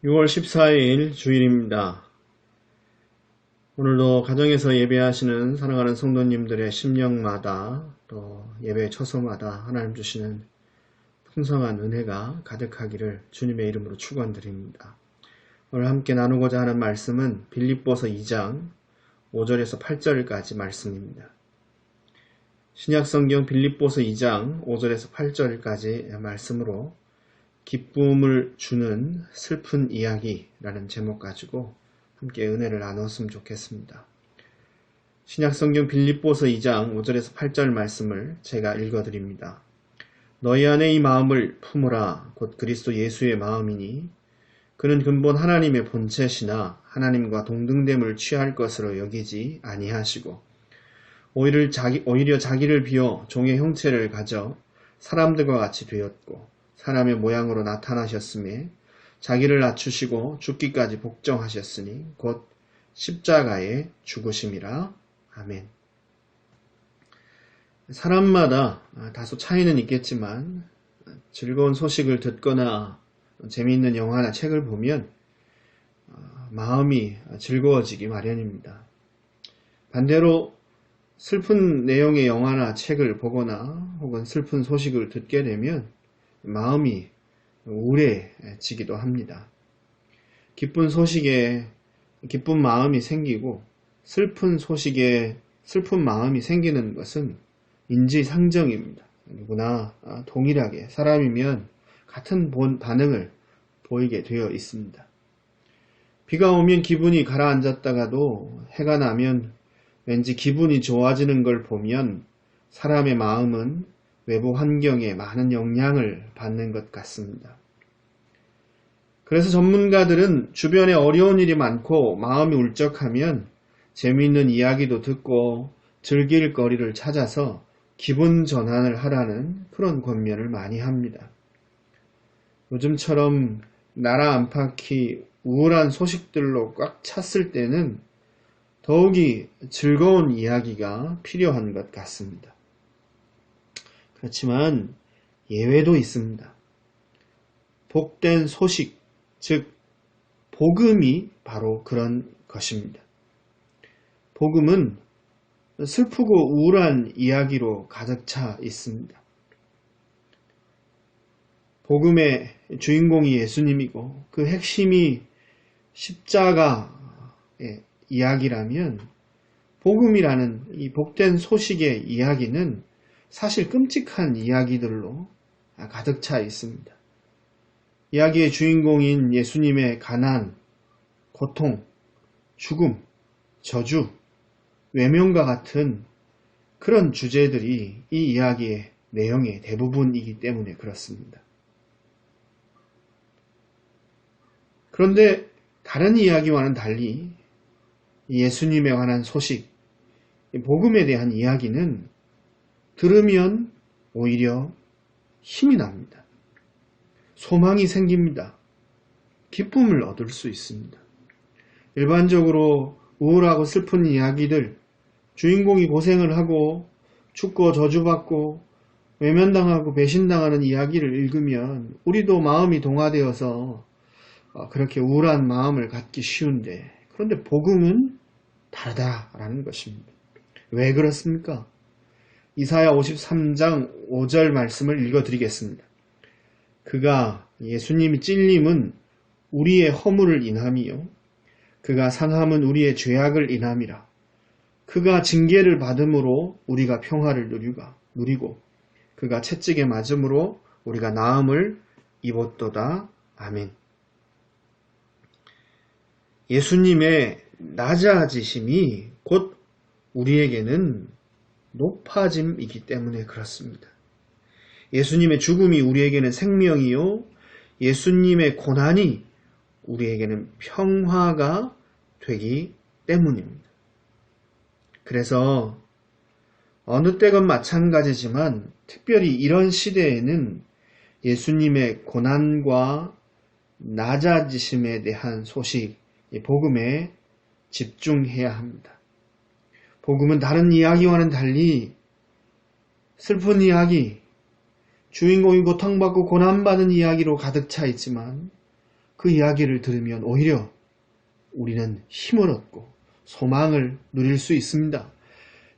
6월 14일 주일입니다. 오늘도 가정에서 예배하시는 사랑하는 성도님들의 심령마다 또 예배 처소마다 하나님 주시는 풍성한 은혜가 가득하기를 주님의 이름으로 축원드립니다. 오늘 함께 나누고자 하는 말씀은 빌립보서 2장 5절에서 8절까지 말씀입니다. 신약성경 빌립보서 2장 5절에서 8절까지 말씀으로 기쁨을 주는 슬픈 이야기라는 제목 가지고 함께 은혜를 나눴으면 좋겠습니다. 신약성경 빌립보서 2장 5절에서 8절 말씀을 제가 읽어드립니다. 너희 안에 이 마음을 품으라 곧 그리스도 예수의 마음이니 그는 근본 하나님의 본체시나 하나님과 동등됨을 취할 것으로 여기지 아니하시고 오히려 자기를 비워 종의 형체를 가져 사람들과 같이 되었고 사람의 모양으로 나타나셨음에 자기를 낮추시고 죽기까지 복종하셨으니 곧 십자가에 죽으심이라. 아멘. 사람마다 다소 차이는 있겠지만 즐거운 소식을 듣거나 재미있는 영화나 책을 보면 마음이 즐거워지기 마련입니다. 반대로 슬픈 내용의 영화나 책을 보거나 혹은 슬픈 소식을 듣게 되면 마음이 우울해지기도 합니다. 기쁜 소식에 기쁜 마음이 생기고 슬픈 소식에 슬픈 마음이 생기는 것은 인지상정입니다. 누구나 동일하게 사람이면 같은 반응을 보이게 되어 있습니다. 비가 오면 기분이 가라앉았다가도 해가 나면 왠지 기분이 좋아지는 걸 보면 사람의 마음은 외부 환경에 많은 영향을 받는 것 같습니다. 그래서 전문가들은 주변에 어려운 일이 많고 마음이 울적하면 재미있는 이야기도 듣고 즐길 거리를 찾아서 기분 전환을 하라는 그런 권면을 많이 합니다. 요즘처럼 나라 안팎이 우울한 소식들로 꽉 찼을 때는 더욱이 즐거운 이야기가 필요한 것 같습니다. 그렇지만 예외도 있습니다. 복된 소식, 즉 복음이 바로 그런 것입니다. 복음은 슬프고 우울한 이야기로 가득 차 있습니다. 복음의 주인공이 예수님이고 그 핵심이 십자가의 이야기라면 복음이라는 이 복된 소식의 이야기는 사실 끔찍한 이야기들로 가득 차 있습니다. 이야기의 주인공인 예수님의 가난, 고통, 죽음, 저주, 외면과 같은 그런 주제들이 이 이야기의 내용의 대부분이기 때문에 그렇습니다. 그런데 다른 이야기와는 달리 예수님에 관한 소식, 복음에 대한 이야기는 들으면 오히려 힘이 납니다. 소망이 생깁니다. 기쁨을 얻을 수 있습니다. 일반적으로 우울하고 슬픈 이야기들, 주인공이 고생을 하고 죽고 저주받고 외면당하고 배신당하는 이야기를 읽으면 우리도 마음이 동화되어서 그렇게 우울한 마음을 갖기 쉬운데, 그런데 복음은 다르다라는 것입니다. 왜 그렇습니까? 이사야 53장 5절 말씀을 읽어드리겠습니다. 그가 예수님이 찔림은 우리의 허물을 인함이요 그가 상함은 우리의 죄악을 인함이라. 그가 징계를 받음으로 우리가 평화를 누리고 그가 채찍에 맞음으로 우리가 나음을 입었도다. 아멘. 예수님의 낮아지심이 곧 우리에게는 높아짐이기 때문에 그렇습니다. 예수님의 죽음이 우리에게는 생명이요 예수님의 고난이 우리에게는 평화가 되기 때문입니다. 그래서 어느 때건 마찬가지지만 특별히 이런 시대에는 예수님의 고난과 낮아지심에 대한 소식, 복음에 집중해야 합니다. 복음은 다른 이야기와는 달리 슬픈 이야기, 주인공이 고통받고 고난받은 이야기로 가득 차 있지만 그 이야기를 들으면 오히려 우리는 힘을 얻고 소망을 누릴 수 있습니다.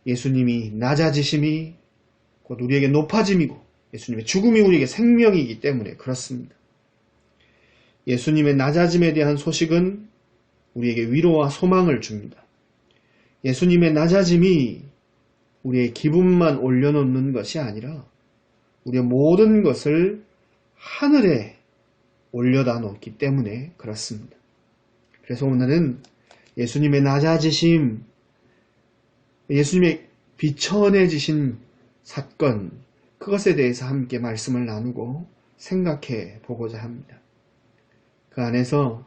예수님이 낮아지심이 곧 우리에게 높아짐이고 예수님의 죽음이 우리에게 생명이기 때문에 그렇습니다. 예수님의 낮아짐에 대한 소식은 우리에게 위로와 소망을 줍니다. 예수님의 낮아짐이 우리의 기분만 올려놓는 것이 아니라 우리의 모든 것을 하늘에 올려다 놓기 때문에 그렇습니다. 그래서 오늘은 예수님의 낮아지심, 예수님의 비천해지신 사건, 그것에 대해서 함께 말씀을 나누고 생각해 보고자 합니다. 그 안에서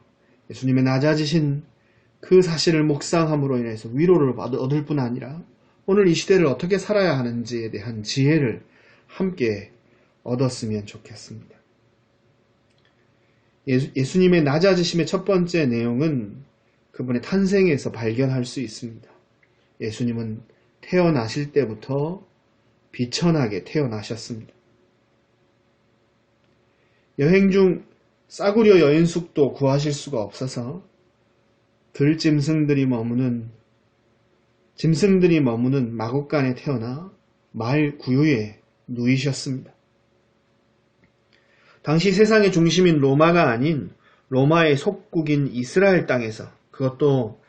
예수님의 낮아지신 그 사실을 묵상함으로 인해서 위로를 얻을 뿐 아니라 오늘 이 시대를 어떻게 살아야 하는지에 대한 지혜를 함께 얻었으면 좋겠습니다. 예수님의 낮아지심의 첫 번째 내용은 그분의 탄생에서 발견할 수 있습니다. 예수님은 태어나실 때부터 비천하게 태어나셨습니다. 여행 중 싸구려 여인숙도 구하실 수가 없어서 짐승들이 머무는 마국간에 태어나 말 구유에 누이셨습니다. 당시 세상의 중심인 로마가 아닌 로마의 속국인 이스라엘 땅에서, 그것도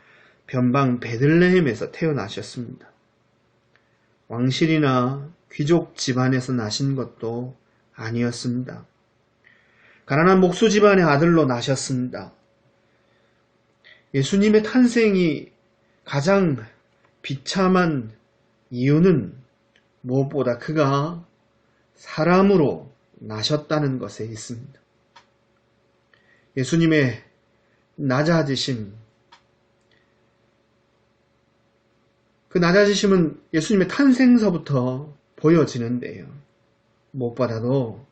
변방 베들레헴에서 태어나셨습니다. 왕실이나 귀족 집안에서 나신 것도 아니었습니다. 가난한 목수 집안의 아들로 나셨습니다. 예수님의 탄생이 가장 비참한 이유는 무엇보다 그가 사람으로 나셨다는 것에 있습니다. 예수님의 낮아지심, 그 낮아지심은 예수님의 탄생서부터 보여지는데요. 무엇보다도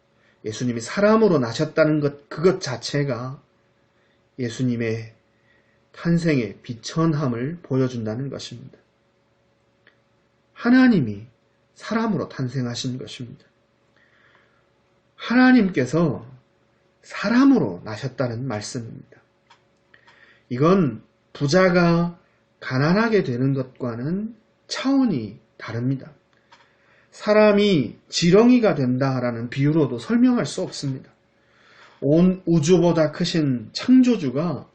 예수님이 사람으로 나셨다는 것, 그것 자체가 예수님의 탄생의 비천함을 보여준다는 것입니다. 하나님이 사람으로 탄생하신 것입니다. 하나님께서 사람으로 나셨다는 말씀입니다. 이건 부자가 가난하게 되는 것과는 차원이 다릅니다. 사람이 지렁이가 된다라는 비유로도 설명할 수 없습니다. 온 우주보다 크신 창조주가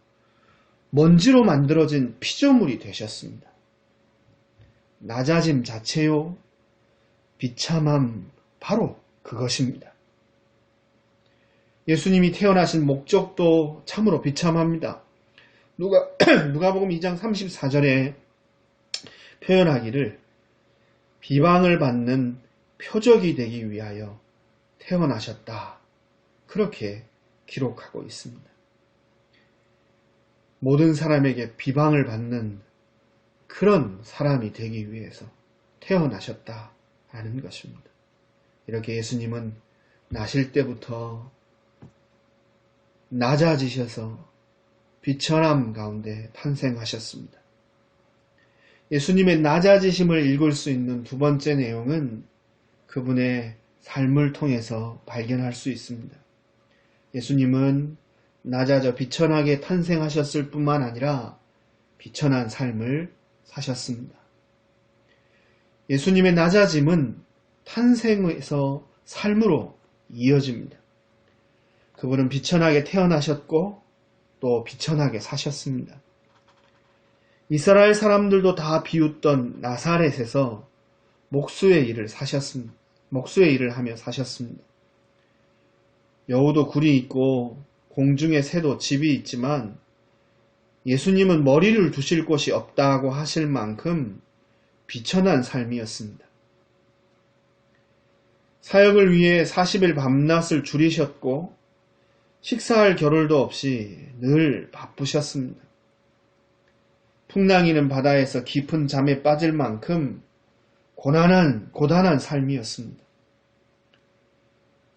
먼지로 만들어진 피조물이 되셨습니다. 낮아짐 자체요, 비참함 바로 그것입니다. 예수님이 태어나신 목적도 참으로 비참합니다. 누가복음 2장 34절에 표현하기를 비방을 받는 표적이 되기 위하여 태어나셨다, 그렇게 기록하고 있습니다. 모든 사람에게 비방을 받는 그런 사람이 되기 위해서 태어나셨다라는 것입니다. 이렇게 예수님은 나실 때부터 낮아지셔서 비천함 가운데 탄생하셨습니다. 예수님의 낮아지심을 읽을 수 있는 두 번째 내용은 그분의 삶을 통해서 발견할 수 있습니다. 예수님은 낮아져 비천하게 탄생하셨을 뿐만 아니라 비천한 삶을 사셨습니다. 예수님의 낮아짐은 탄생에서 삶으로 이어집니다. 그분은 비천하게 태어나셨고 또 비천하게 사셨습니다. 이스라엘 사람들도 다 비웃던 나사렛에서 목수의 일을 하며 사셨습니다. 여우도 굴이 있고 공중의 새도 집이 있지만 예수님은 머리를 두실 곳이 없다고 하실 만큼 비천한 삶이었습니다. 사역을 위해 40일 밤낮을 줄이셨고 식사할 겨를도 없이 늘 바쁘셨습니다. 풍랑이는 바다에서 깊은 잠에 빠질 만큼 고단한 삶이었습니다.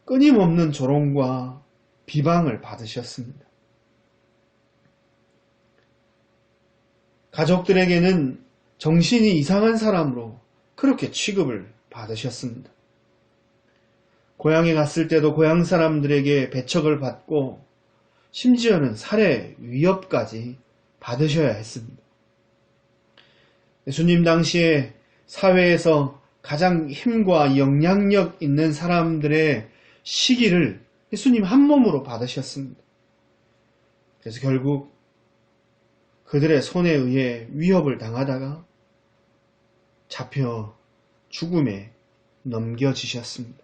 끊임없는 조롱과 비방을 받으셨습니다. 가족들에게는 정신이 이상한 사람으로 그렇게 취급을 받으셨습니다. 고향에 갔을 때도 고향 사람들에게 배척을 받고 심지어는 살해 위협까지 받으셔야 했습니다. 예수님 당시에 사회에서 가장 힘과 영향력 있는 사람들의 시기를 예수님 한 몸으로 받으셨습니다. 그래서 결국 그들의 손에 의해 위협을 당하다가 잡혀 죽음에 넘겨지셨습니다.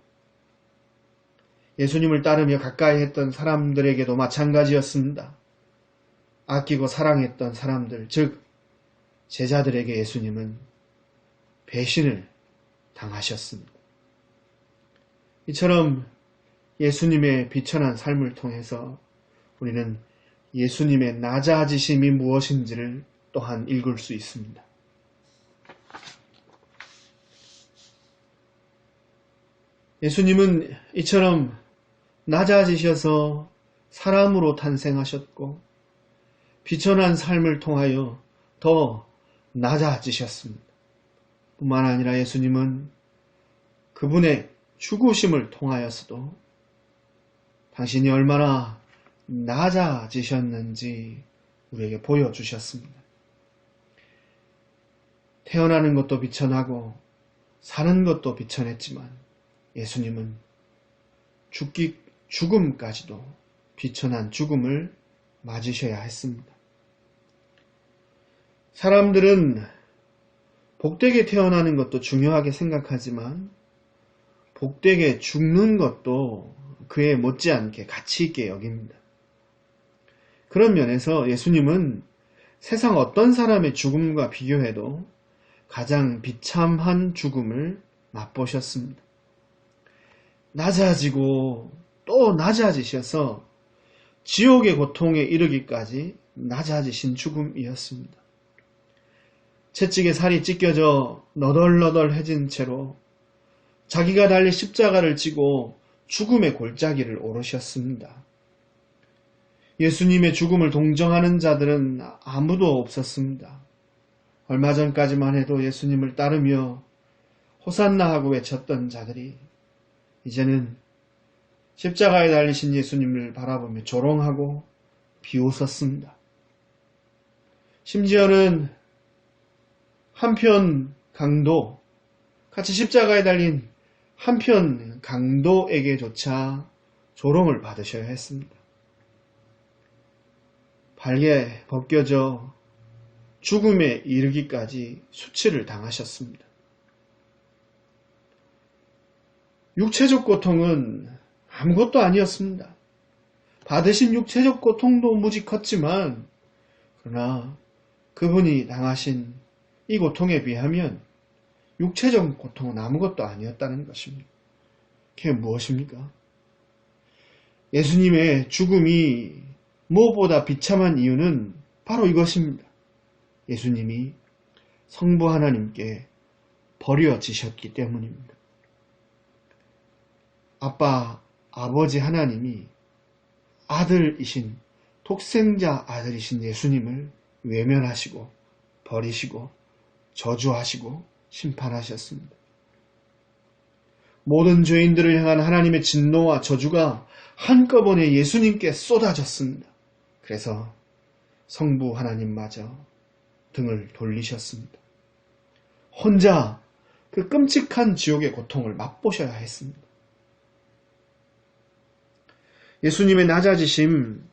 예수님을 따르며 가까이 했던 사람들에게도 마찬가지였습니다. 아끼고 사랑했던 사람들, 즉 제자들에게 예수님은 배신을 당하셨습니다. 이처럼 예수님의 비천한 삶을 통해서 우리는 예수님의 낮아지심이 무엇인지를 또한 읽을 수 있습니다. 예수님은 이처럼 낮아지셔서 사람으로 탄생하셨고 비천한 삶을 통하여 더 낮아지셨습니다. 뿐만 아니라 예수님은 그분의 죽으심을 통하여서도 당신이 얼마나 낮아지셨는지 우리에게 보여주셨습니다. 태어나는 것도 비천하고 사는 것도 비천했지만 예수님은 죽음까지도 비천한 죽음을 맞으셔야 했습니다. 사람들은 복되게 태어나는 것도 중요하게 생각하지만 복되게 죽는 것도 그에 못지않게 가치 있게 여깁니다. 그런 면에서 예수님은 세상 어떤 사람의 죽음과 비교해도 가장 비참한 죽음을 맛보셨습니다. 낮아지고 또 낮아지셔서 지옥의 고통에 이르기까지 낮아지신 죽음이었습니다. 채찍에 살이 찢겨져 너덜너덜해진 채로 자기가 달린 십자가를 지고 죽음의 골짜기를 오르셨습니다. 예수님의 죽음을 동정하는 자들은 아무도 없었습니다. 얼마 전까지만 해도 예수님을 따르며 호산나 하고 외쳤던 자들이 이제는 십자가에 달리신 예수님을 바라보며 조롱하고 비웃었습니다. 심지어는 한편 강도, 같이 십자가에 달린 한편 강도에게조차 조롱을 받으셔야 했습니다. 발게 벗겨져 죽음에 이르기까지 수치를 당하셨습니다. 육체적 고통은 아무것도 아니었습니다. 받으신 육체적 고통도 무지 컸지만 그러나 그분이 당하신 이 고통에 비하면 육체적 고통은 아무것도 아니었다는 것입니다. 그게 무엇입니까? 예수님의 죽음이 무엇보다 비참한 이유는 바로 이것입니다. 예수님이 성부 하나님께 버려지셨기 때문입니다. 아버지 하나님이 아들이신 독생자 아들이신 예수님을 외면하시고 버리시고 저주하시고 심판하셨습니다. 모든 죄인들을 향한 하나님의 진노와 저주가 한꺼번에 예수님께 쏟아졌습니다. 그래서 성부 하나님마저 등을 돌리셨습니다. 혼자 그 끔찍한 지옥의 고통을 맛보셔야 했습니다. 예수님의 낮아지심,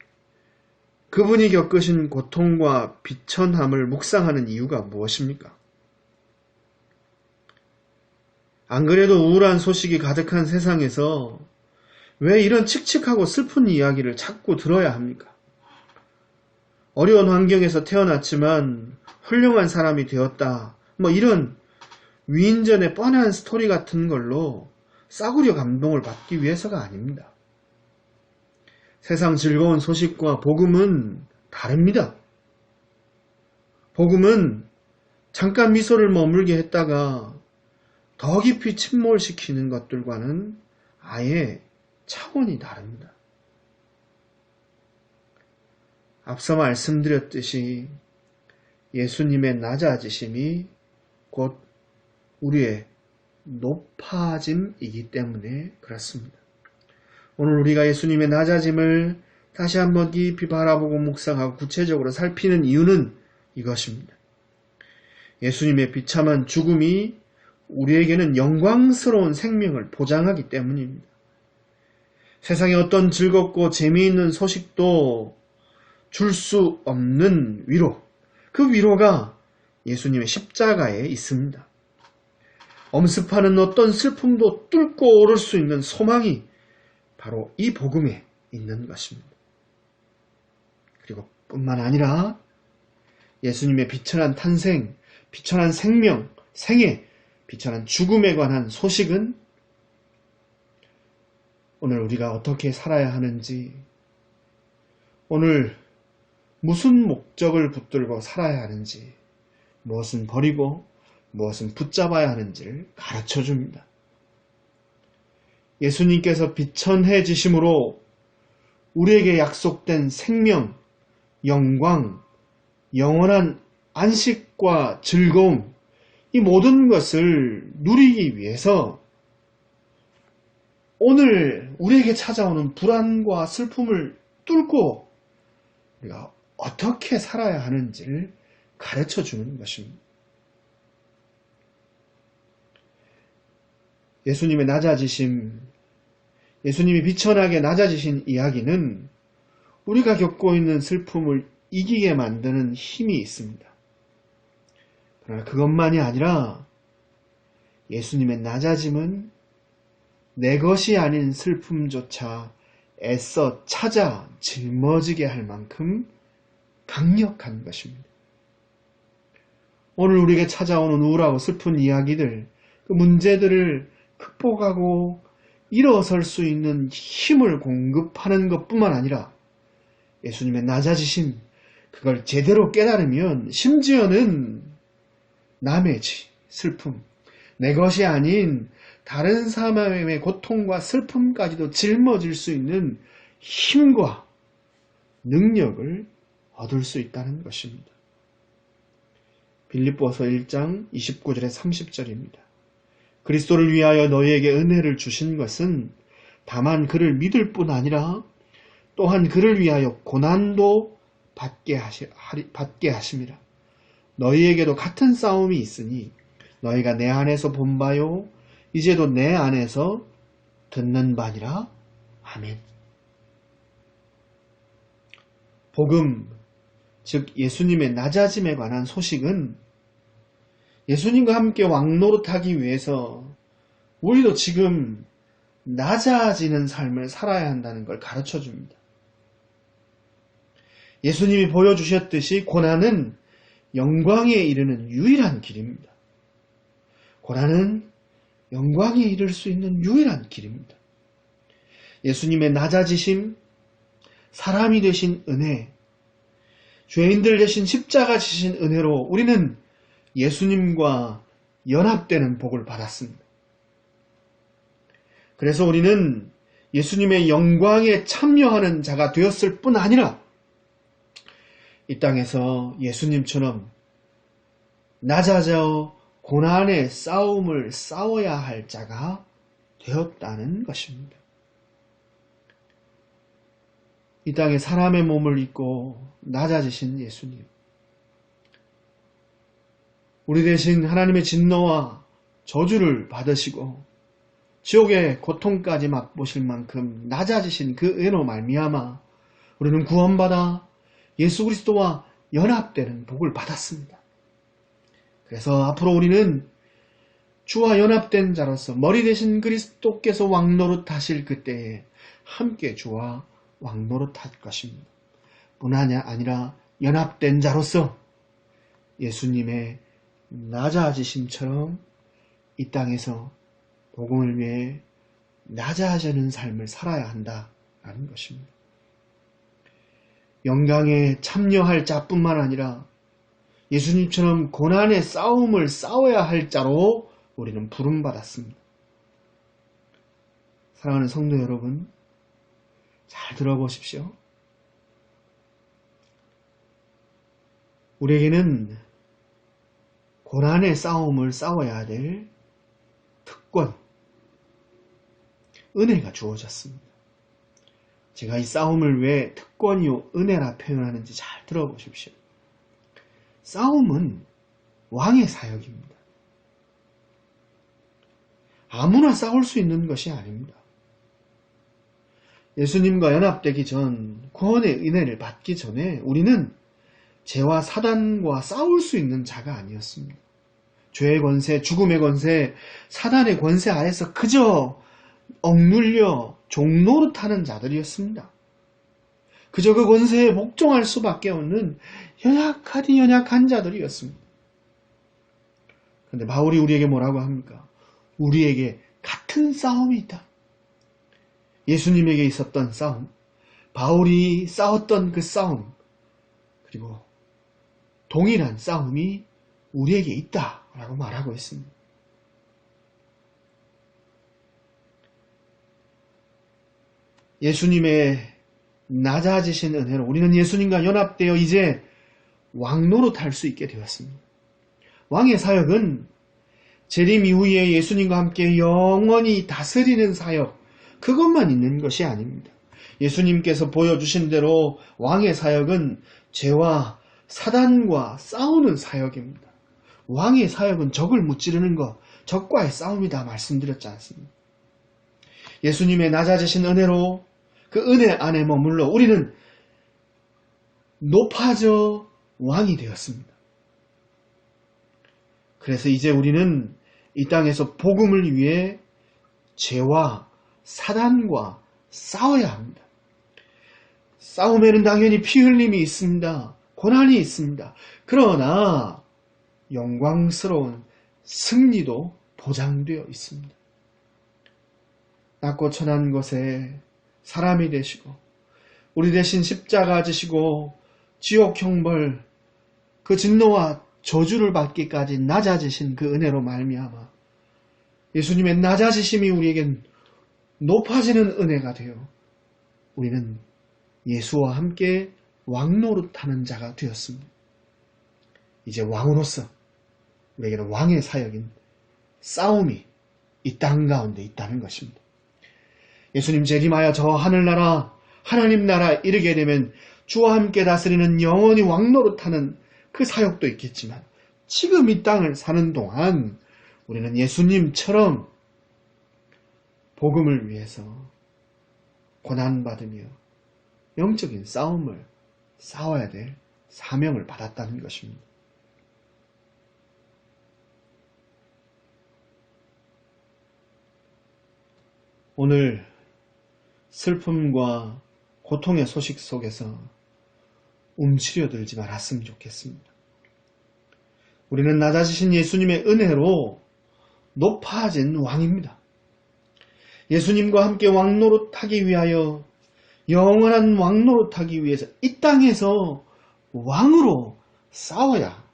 그분이 겪으신 고통과 비천함을 묵상하는 이유가 무엇입니까? 안 그래도 우울한 소식이 가득한 세상에서 왜 이런 칙칙하고 슬픈 이야기를 자꾸 들어야 합니까? 어려운 환경에서 태어났지만 훌륭한 사람이 되었다. 이런 위인전의 뻔한 스토리 같은 걸로 싸구려 감동을 받기 위해서가 아닙니다. 세상 즐거운 소식과 복음은 다릅니다. 복음은 잠깐 미소를 머물게 했다가 더 깊이 침몰시키는 것들과는 아예 차원이 다릅니다. 앞서 말씀드렸듯이 예수님의 낮아지심이 곧 우리의 높아짐이기 때문에 그렇습니다. 오늘 우리가 예수님의 낮아짐을 다시 한번 깊이 바라보고 묵상하고 구체적으로 살피는 이유는 이것입니다. 예수님의 비참한 죽음이 우리에게는 영광스러운 생명을 보장하기 때문입니다. 세상에 어떤 즐겁고 재미있는 소식도 줄 수 없는 위로, 그 위로가 예수님의 십자가에 있습니다. 엄습하는 어떤 슬픔도 뚫고 오를 수 있는 소망이 바로 이 복음에 있는 것입니다. 그리고 뿐만 아니라 예수님의 비천한 탄생, 비천한 생명, 생애, 비천한 죽음에 관한 소식은 오늘 우리가 어떻게 살아야 하는지, 오늘 무슨 목적을 붙들고 살아야 하는지, 무엇은 버리고 무엇은 붙잡아야 하는지를 가르쳐 줍니다. 예수님께서 비천해지심으로 우리에게 약속된 생명, 영광, 영원한 안식과 즐거움, 이 모든 것을 누리기 위해서 오늘 우리에게 찾아오는 불안과 슬픔을 뚫고 우리가 어떻게 살아야 하는지를 가르쳐 주는 것입니다. 예수님의 낮아지심, 예수님이 비천하게 낮아지신 이야기는 우리가 겪고 있는 슬픔을 이기게 만드는 힘이 있습니다. 그러나 그것만이 아니라 예수님의 낮아짐은 내 것이 아닌 슬픔조차 애써 찾아 짊어지게 할 만큼 강력한 것입니다. 오늘 우리에게 찾아오는 우울하고 슬픈 이야기들, 그 문제들을 극복하고 일어설 수 있는 힘을 공급하는 것뿐만 아니라 예수님의 낮아지심, 그걸 제대로 깨달으면 심지어는 남의 슬픔, 내 것이 아닌 다른 사람의 고통과 슬픔까지도 짊어질 수 있는 힘과 능력을 얻을 수 있다는 것입니다. 빌립보서 1장 29절에 30절입니다. 그리스도를 위하여 너희에게 은혜를 주신 것은 다만 그를 믿을 뿐 아니라 또한 그를 위하여 고난도 받게 하심이라. 너희에게도 같은 싸움이 있으니 너희가 내 안에서 본 바요 이제도 내 안에서 듣는 바니라. 아멘. 복음, 즉 예수님의 낮아짐에 관한 소식은 예수님과 함께 왕노릇하기 위해서 우리도 지금 낮아지는 삶을 살아야 한다는 걸 가르쳐 줍니다. 예수님이 보여주셨듯이 고난은 영광에 이르는 유일한 길입니다. 고난은 영광에 이를 수 있는 유일한 길입니다. 예수님의 낮아지심, 사람이 되신 은혜, 죄인들 대신 십자가 지신 은혜로 우리는 예수님과 연합되는 복을 받았습니다. 그래서 우리는 예수님의 영광에 참여하는 자가 되었을 뿐 아니라 이 땅에서 예수님처럼 낮아져 고난의 싸움을 싸워야 할 자가 되었다는 것입니다. 이 땅에 사람의 몸을 입고 낮아지신 예수님, 우리 대신 하나님의 진노와 저주를 받으시고 지옥의 고통까지 맛보실 만큼 낮아지신 그 은혜로 말미암아 우리는 구원받아 예수 그리스도와 연합되는 복을 받았습니다. 그래서 앞으로 우리는 주와 연합된 자로서 머리 대신 그리스도께서 왕노릇하실 그때에 함께 주와 왕노릇할 것입니다. 뿐 아니라 연합된 자로서 예수님의 낮아지심처럼 이 땅에서 복음을 위해 낮아지는 삶을 살아야 한다라는 것입니다. 영광에 참여할 자뿐만 아니라 예수님처럼 고난의 싸움을 싸워야 할 자로 우리는 부름받았습니다. 사랑하는 성도 여러분, 잘 들어보십시오. 우리에게는 고난의 싸움을 싸워야 될 특권, 은혜가 주어졌습니다. 제가 이 싸움을 왜 특권이요 은혜라 표현하는지 잘 들어보십시오. 싸움은 왕의 사역입니다. 아무나 싸울 수 있는 것이 아닙니다. 예수님과 연합되기 전, 구원의 은혜를 받기 전에 우리는 죄와 사단과 싸울 수 있는 자가 아니었습니다. 죄의 권세, 죽음의 권세, 사단의 권세 아래서 그저 억눌려 종노릇하는 자들이었습니다. 그저 그 권세에 복종할 수밖에 없는 연약한 자들이었습니다. 그런데 바울이 우리에게 뭐라고 합니까? 우리에게 같은 싸움이 있다. 예수님에게 있었던 싸움, 바울이 싸웠던 그 싸움, 그리고 동일한 싸움이 우리에게 있다라고 말하고 있습니다. 예수님의 낮아지신 은혜로 우리는 예수님과 연합되어 이제 왕노릇할 수 있게 되었습니다. 왕의 사역은 재림 이후에 예수님과 함께 영원히 다스리는 사역, 그것만 있는 것이 아닙니다. 예수님께서 보여주신 대로 왕의 사역은 죄와 사단과 싸우는 사역입니다. 왕의 사역은 적을 무찌르는 것, 적과의 싸움이다 말씀드렸지 않습니까? 예수님의 낮아지신 은혜로 그 은혜 안에 머물러 우리는 높아져 왕이 되었습니다. 그래서 이제 우리는 이 땅에서 복음을 위해 죄와 사단과 싸워야 합니다. 싸움에는 당연히 피 흘림이 있습니다. 고난이 있습니다. 그러나 영광스러운 승리도 보장되어 있습니다. 낮고 천한 것에 사람이 되시고 우리 대신 십자가 지시고 지옥 형벌 그 진노와 저주를 받기까지 낮아지신 그 은혜로 말미암아 예수님의 낮아지심이 우리에겐 높아지는 은혜가 되어 우리는 예수와 함께 왕노릇하는 자가 되었습니다. 이제 왕으로서 우리에게는 왕의 사역인 싸움이 이 땅 가운데 있다는 것입니다. 예수님 재림하여 저 하늘나라 하나님 나라 이르게 되면 주와 함께 다스리는 영원히 왕노릇하는 그 사역도 있겠지만 지금 이 땅을 사는 동안 우리는 예수님처럼 복음을 위해서 고난받으며 영적인 싸움을 싸워야 될 사명을 받았다는 것입니다. 오늘 슬픔과 고통의 소식 속에서 움츠려들지 말았으면 좋겠습니다. 우리는 낮아지신 예수님의 은혜로 높아진 왕입니다. 예수님과 함께 왕노릇하기 위하여 영원한 왕노릇하기 위해서 이 땅에서 왕으로 싸워야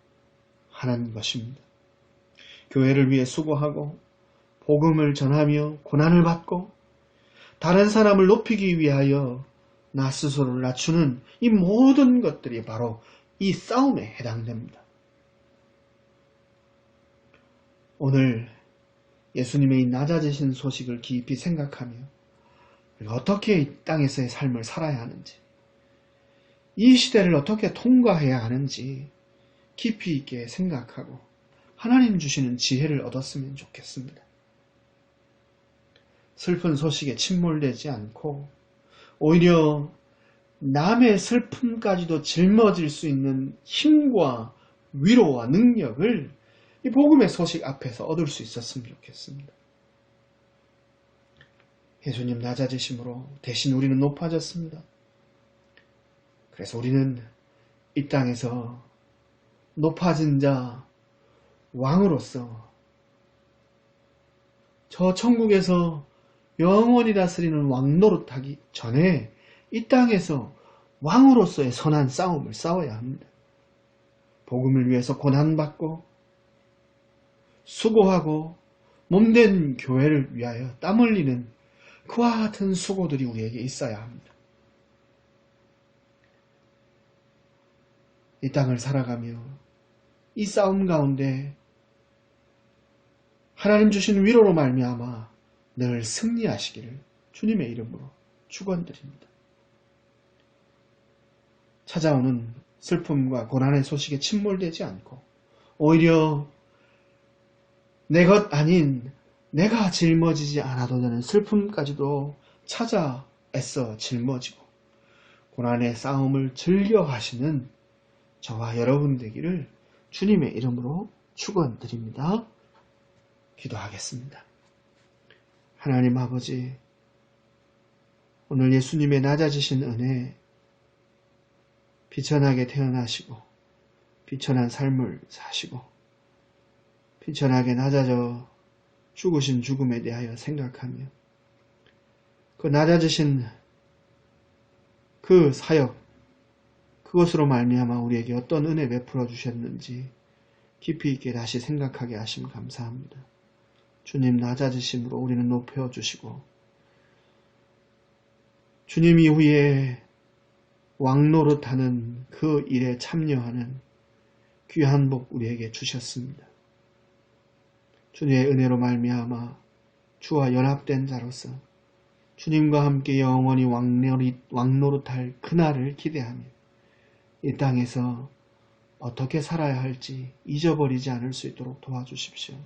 하는 것입니다. 교회를 위해 수고하고 복음을 전하며 고난을 받고 다른 사람을 높이기 위하여 나 스스로를 낮추는 이 모든 것들이 바로 이 싸움에 해당됩니다. 오늘 예수님의 이 낮아지신 소식을 깊이 생각하며 어떻게 이 땅에서의 삶을 살아야 하는지, 이 시대를 어떻게 통과해야 하는지 깊이 있게 생각하고 하나님 주시는 지혜를 얻었으면 좋겠습니다. 슬픈 소식에 침몰되지 않고 오히려 남의 슬픔까지도 짊어질 수 있는 힘과 위로와 능력을 이 복음의 소식 앞에서 얻을 수 있었으면 좋겠습니다. 예수님 낮아지심으로 대신 우리는 높아졌습니다. 그래서 우리는 이 땅에서 높아진 자 왕으로서 저 천국에서 영원히 다스리는 왕노릇하기 전에 이 땅에서 왕으로서의 선한 싸움을 싸워야 합니다. 복음을 위해서 고난받고 수고하고 몸된 교회를 위하여 땀 흘리는 그와 같은 수고들이 우리에게 있어야 합니다. 이 땅을 살아가며 이 싸움 가운데 하나님 주신 위로로 말미암아 늘 승리하시기를 주님의 이름으로 축원드립니다. 찾아오는 슬픔과 고난의 소식에 침몰되지 않고 오히려 내 것 아닌 내가 짊어지지 않아도 되는 슬픔까지도 찾아 애써 짊어지고 고난의 싸움을 즐겨 가시는 저와 여러분 되기를 주님의 이름으로 축원드립니다. 기도하겠습니다. 하나님 아버지, 오늘 예수님의 낮아지신 은혜, 비천하게 태어나시고 비천한 삶을 사시고 비천하게 낮아져 죽으신 죽음에 대하여 생각하며 그 낮아지신 그 사역, 그것으로 말미암아 우리에게 어떤 은혜 베풀어 주셨는지 깊이 있게 다시 생각하게 하심 감사합니다. 주님 낮아지심으로 우리는 높여주시고 주님 이후에 왕노릇하는 그 일에 참여하는 귀한 복 우리에게 주셨습니다. 주님의 은혜로 말미암아 주와 연합된 자로서 주님과 함께 영원히 왕노릇할 그날을 기대하며 이 땅에서 어떻게 살아야 할지 잊어버리지 않을 수 있도록 도와주십시오.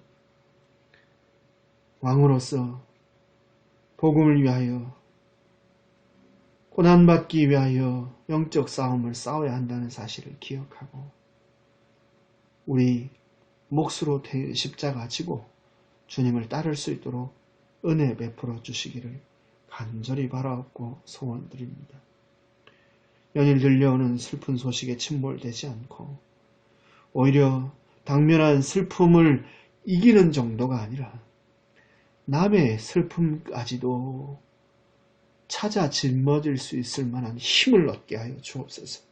왕으로서 복음을 위하여 고난받기 위하여 영적 싸움을 싸워야 한다는 사실을 기억하고 우리 몫으로 십자가 지고 주님을 따를 수 있도록 은혜 베풀어 주시기를 간절히 바라옵고 소원드립니다. 연일 들려오는 슬픈 소식에 침몰되지 않고 오히려 당면한 슬픔을 이기는 정도가 아니라 남의 슬픔까지도 찾아 짊어질 수 있을 만한 힘을 얻게 하여 주옵소서.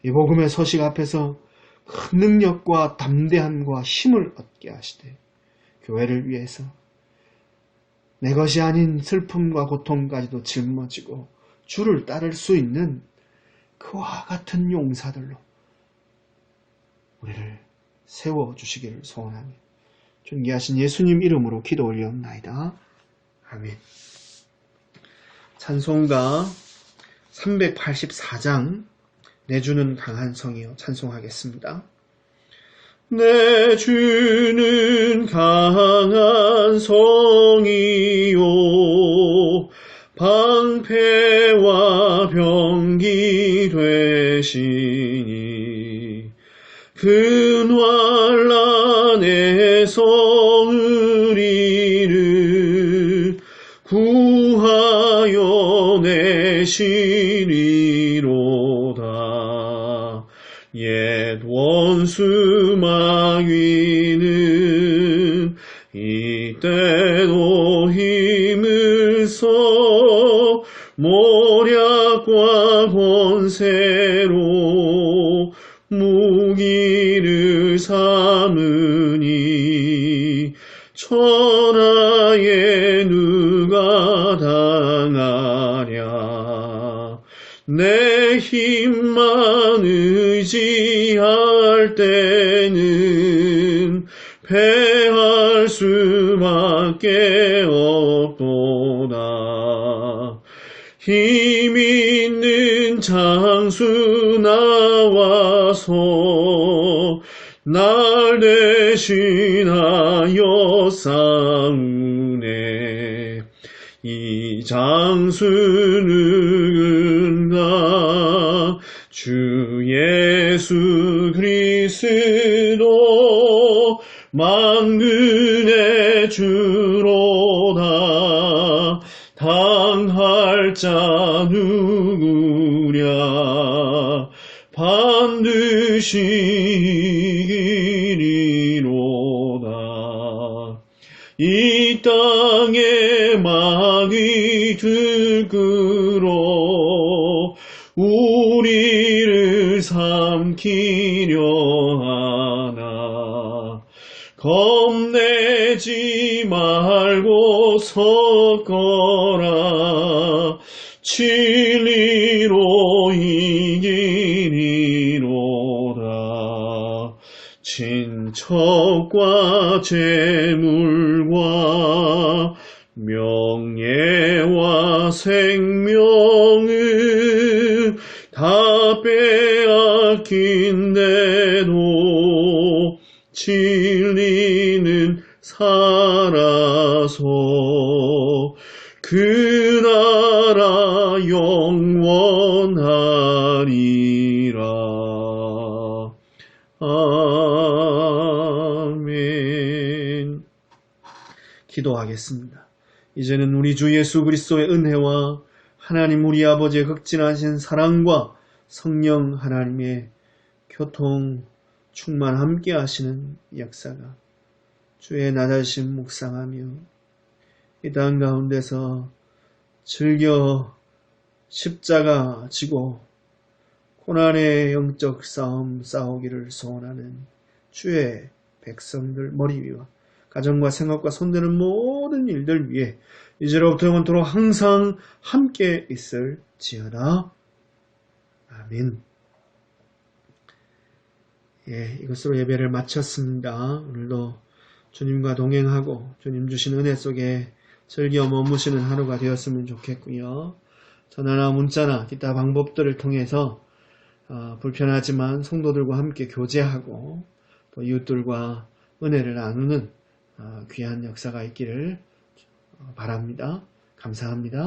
이 복음의 소식 앞에서 큰 능력과 담대함과 힘을 얻게 하시되 교회를 위해서 내 것이 아닌 슬픔과 고통까지도 짊어지고 주를 따를 수 있는 그와 같은 용사들로 우리를 세워주시기를 소원하며 존귀하신 예수님 이름으로 기도 올리옵나이다. 아멘. 찬송가 384장 내 주는 강한 성이여 찬송하겠습니다. 내 주는 강한 성이요 방패와 병기 되시니 근환란에서 우리를 구하여 내시리로다. 옛 원수 마귀는 이때도 힘을 써 모략과 권세로 무기를 삼으니 천하에 누가 당하랴. 내 힘만 의지할 때는 패할 수밖에 없도다. 힘 있는 장수 나와서 날 대신하여 싸우네. 이 장수 누군가 주 예수 그리스도 만군의 주로다. 당할 자 누구랴. 반드시 이기리로다. 이 땅에 마귀 들끓어 우리를 삼키려 하나. 겁내지 말고 섰거라. 진리로 이기리로다. 친척과 재물과 명예와 생명은 다 빼앗긴데도 진리는 살아서 그 나라 영원하리라. 아멘. 기도하겠습니다. 이제는 우리 주 예수 그리스도의 은혜와 하나님 우리 아버지의 극진하신 사랑과 성령 하나님의 교통 충만 함께 하시는 역사가 주의 나자심 묵상하며 이 땅 가운데서 즐겨 십자가 지고 고난의 영적 싸움 싸우기를 소원하는 주의 백성들 머리 위와 가정과 생각과 손대는 모든 일들 위에 이제로부터 영원토록 항상 함께 있을지어다. 아멘. 이것으로 예배를 마쳤습니다. 오늘도 주님과 동행하고 주님 주신 은혜 속에 즐겨 머무시는 하루가 되었으면 좋겠고요. 전화나 문자나 기타 방법들을 통해서 불편하지만 성도들과 함께 교제하고 또 이웃들과 은혜를 나누는 귀한 역사가 있기를 바랍니다. 감사합니다.